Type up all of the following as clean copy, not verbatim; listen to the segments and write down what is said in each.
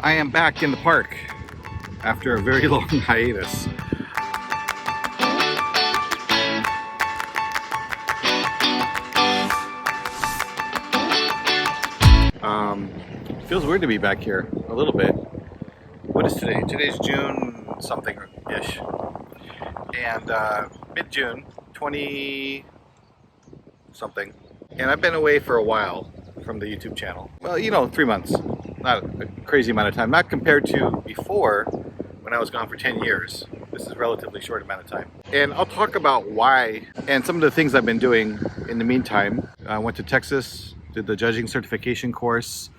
I am back in the park after a very long hiatus. Feels weird to be back here a little bit. What is today? Today's June something-ish. And mid-June, 20 something. And I've been away for a while from the YouTube channel. Well, you know, 3 months. Not a crazy amount of time. Not compared to before when I was gone for 10 years. This is a relatively short amount of time. And I'll talk about why and some of the things I've been doing in the meantime. I went to Texas, did the judging certification course.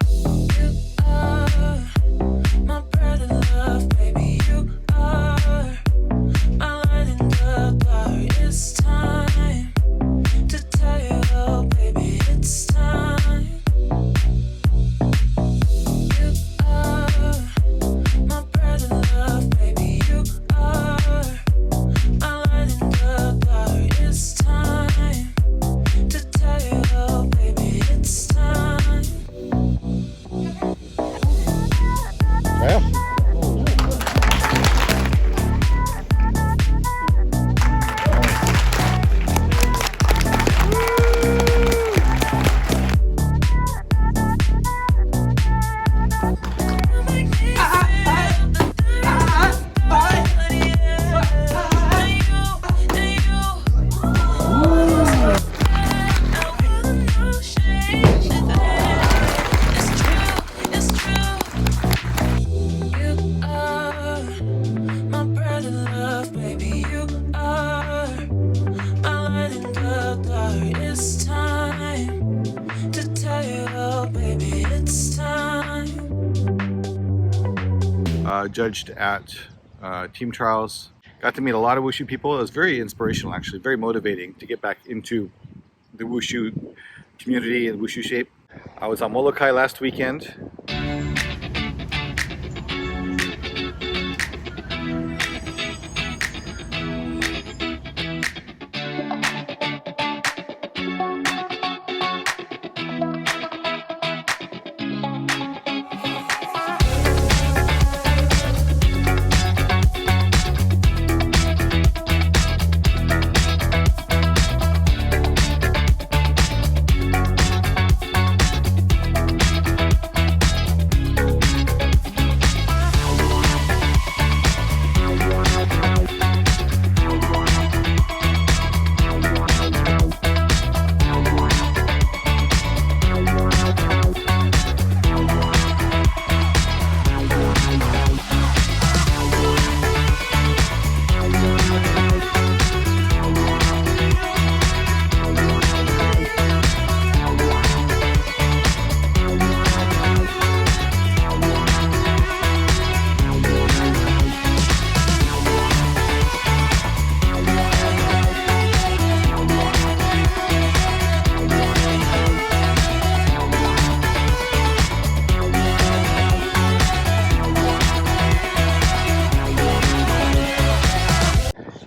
Judged at team trials. Got to meet a lot of Wushu people. It was very inspirational, actually, very motivating to get back into the Wushu community and Wushu shape. I was on Molokai last weekend.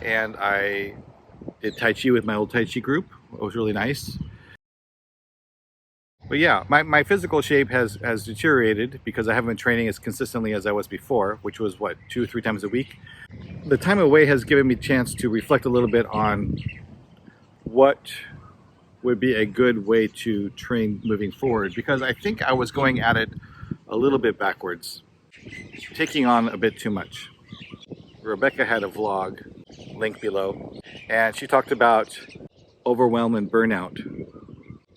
And I did Tai Chi with my old Tai Chi group. It was really nice. But yeah, my physical shape has deteriorated because I haven't been training as consistently as I was before, which was what, 2 or 3 times a week. The time away has given me a chance to reflect a little bit on what would be a good way to train moving forward, because I think I was going at it a little bit backwards, taking on a bit too much. Rebecca had a vlog, link below, and she talked about overwhelm and burnout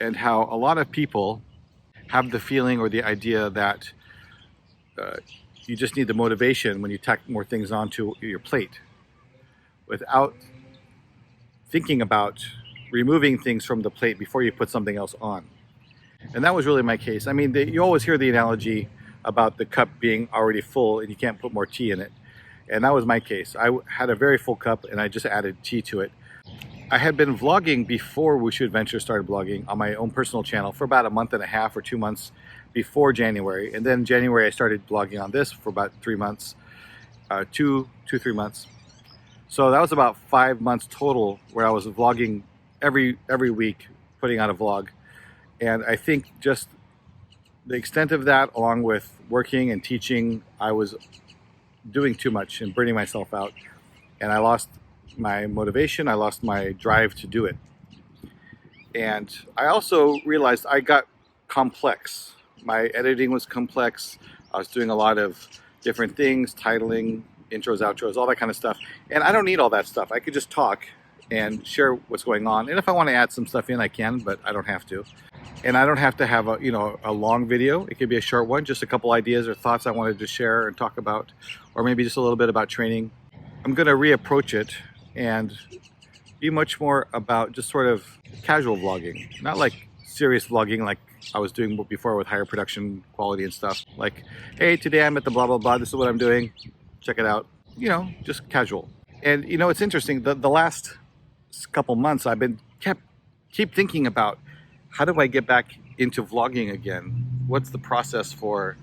and how a lot of people have the feeling or the idea that you just need the motivation when you tack more things onto your plate without thinking about removing things from the plate before you put something else on. And that was really my case. I mean, you always hear the analogy about the cup being already full and you can't put more tea in it. And that was my case. I had a very full cup and I just added tea to it. I had been vlogging before Wushu Adventure started blogging on my own personal channel for about a month and a half or 2 months before January. And then January I started blogging on this for about 3 months, 3 months. So that was about 5 months total where I was vlogging every week, putting out a vlog. And I think just the extent of that, along with working and teaching, I was doing too much and burning myself out. And I lost my motivation, I lost my drive to do it. And I also realized I got complex. My editing was complex. I was doing a lot of different things, titling, intros, outros, all that kind of stuff. And I don't need all that stuff. I could just talk and share what's going on. And if I want to add some stuff in, I can, but I don't have to. And I don't have to have a long video. It could be a short one, just a couple ideas or thoughts I wanted to share and talk about, or maybe just a little bit about training. I'm going to reapproach it and be much more about just sort of casual vlogging, not like serious vlogging like I was doing before with higher production quality and stuff. Like, hey, today I'm at the blah, blah, blah. This is what I'm doing. Check it out. Just casual. And it's interesting. The last couple months I've been keep thinking about, how do I get back into vlogging again? What's the process for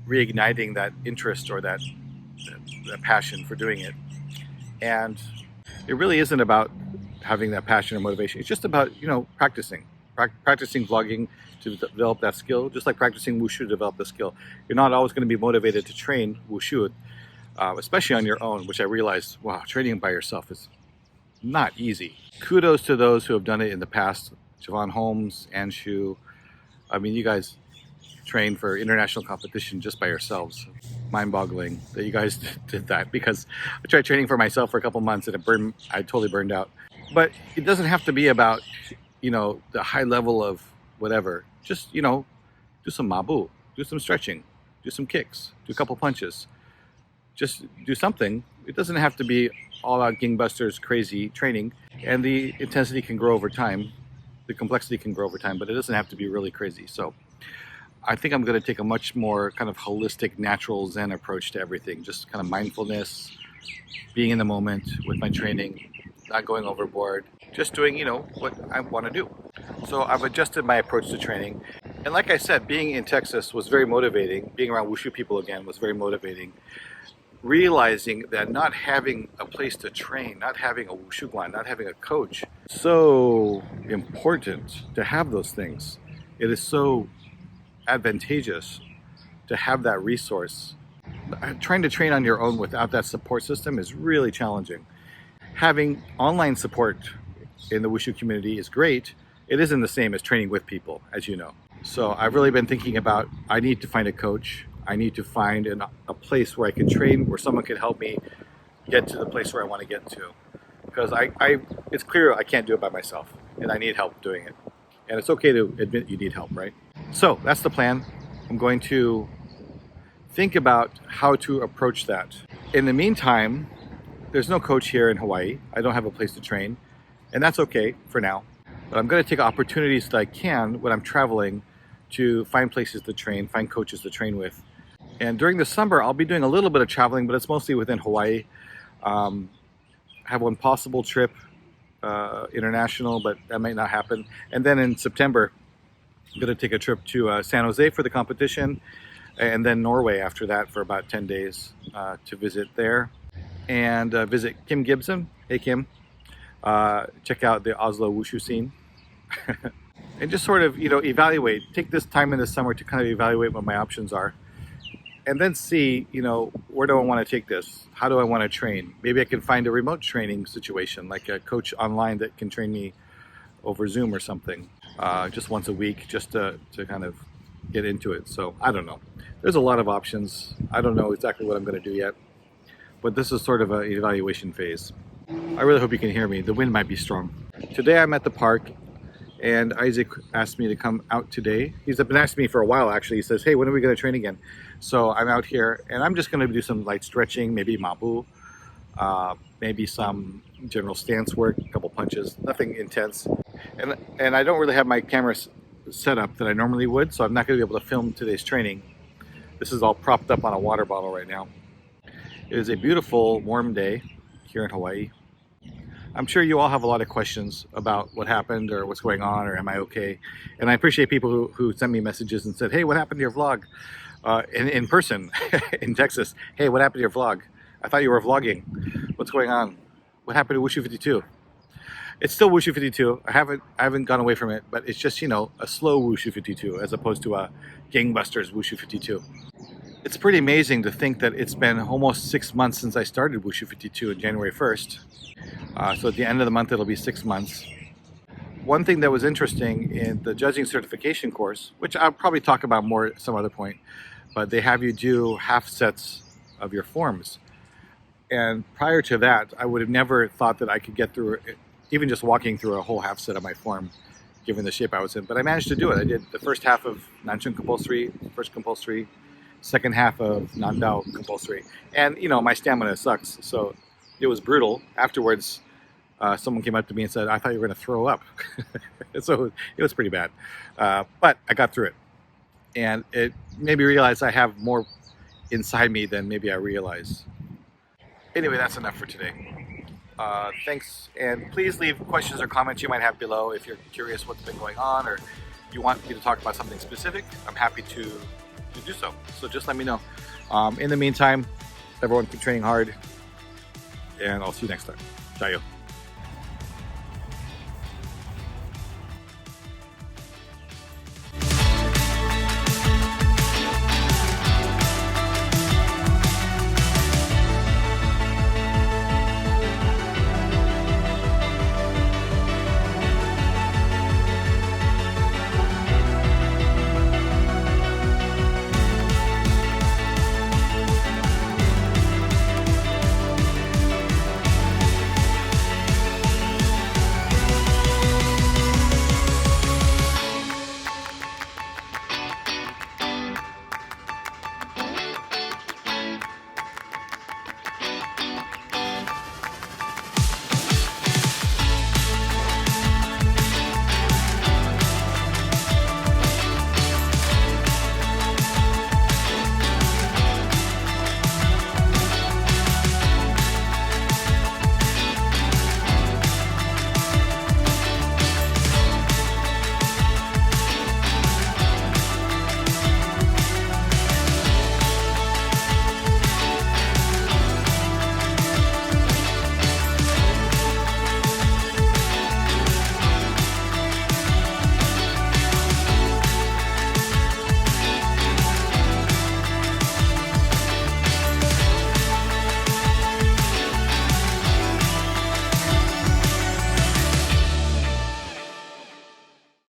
reigniting that interest or that passion for doing it? And it really isn't about having that passion or motivation. It's just about, practicing vlogging to develop that skill, just like practicing Wushu to develop the skill. You're not always going to be motivated to train Wushu, especially on your own, which I realized, wow, training by yourself is not easy. Kudos to those who have done it in the past. Javon Holmes, Anshu. I mean, you guys train for international competition just by yourselves. Mind-boggling that you guys did that, because I tried training for myself for a couple months and I totally burned out. But it doesn't have to be about, the high level of whatever. Just, do some mabu, do some stretching, do some kicks, do a couple punches. Just do something. It doesn't have to be all out gangbusters, crazy training, and the intensity can grow over time. The complexity can grow over time, but it doesn't have to be really crazy. So I think I'm going to take a much more kind of holistic, natural Zen approach to everything. Just kind of mindfulness, being in the moment with my training, not going overboard, just doing, what I want to do. So I've adjusted my approach to training. And like I said, being in Texas was very motivating. Being around Wushu people again was very motivating. Realizing that not having a place to train, not having a Wushu guan, not having a coach, so important to have those things. It is so advantageous to have that resource. Trying to train on your own without that support system is really challenging. Having online support in the Wushu community is great. It isn't the same as training with people, as you know. So I've really been thinking about, I need to find a coach. I need to find a place where I can train, where someone can help me get to the place where I want to get to. Because it's clear I can't do it by myself, and I need help doing it. And it's okay to admit you need help, right? So that's the plan. I'm going to think about how to approach that. In the meantime, there's no coach here in Hawaii. I don't have a place to train, and that's okay for now. But I'm going to take opportunities that I can when I'm traveling to find places to train, find coaches to train with. And during the summer, I'll be doing a little bit of traveling, but it's mostly within Hawaii. Have one possible trip international, but that might not happen. And then in September, I'm going to take a trip to San Jose for the competition, and then Norway after that for about 10 days to visit there. And visit Kim Gibson. Hey, Kim. Check out the Oslo Wushu scene. And just sort of, evaluate. Take this time in the summer to kind of evaluate what my options are. And then see, where do I want to take this? How do I want to train? Maybe I can find a remote training situation, like a coach online that can train me over Zoom or something, just once a week, just to kind of get into it. So I don't know. There's a lot of options. I don't know exactly what I'm going to do yet, but this is sort of an evaluation phase. I really hope you can hear me. The wind might be strong. Today I'm at the park, and Isaac asked me to come out today. He's been asking me for a while, actually. He says, hey, when are we going to train again? So I'm out here, and I'm just going to do some light stretching, maybe mabu, maybe some general stance work, a couple punches, nothing intense. And I don't really have my camera set up that I normally would, so I'm not going to be able to film today's training. This is all propped up on a water bottle right now. It is a beautiful, warm day here in Hawaii. I'm sure you all have a lot of questions about what happened or what's going on or am I okay? And I appreciate people who sent me messages and said, hey, what happened to your vlog? In person in Texas. Hey, what happened to your vlog? I thought you were vlogging. What's going on? What happened to Wushu52? It's still Wushu52. I haven't gone away from it, but it's just, you know, a slow Wushu52 as opposed to a gangbusters Wushu52. It's pretty amazing to think that it's been almost 6 months since I started Wushu52 on January 1st. So at the end of the month, it'll be 6 months. One thing that was interesting in the judging certification course, which I'll probably talk about more at some other point, but they have you do half sets of your forms. And prior to that, I would have never thought that I could get through it, even just walking through a whole half set of my form, given the shape I was in. But I managed to do it. I did the first half of Nanchun compulsory, first compulsory, second half of Nandao compulsory. And, you know, my stamina sucks, so it was brutal. Afterwards, someone came up to me and said, I thought you were going to throw up. So it was pretty bad. But I got through it. And it made me realize I have more inside me than maybe I realized. Anyway, that's enough for today. Thanks, and please leave questions or comments you might have below if you're curious what's been going on or you want me to talk about something specific. I'm happy to do so. So just let me know. In the meantime, everyone keep training hard, and I'll see you next time. Ciao.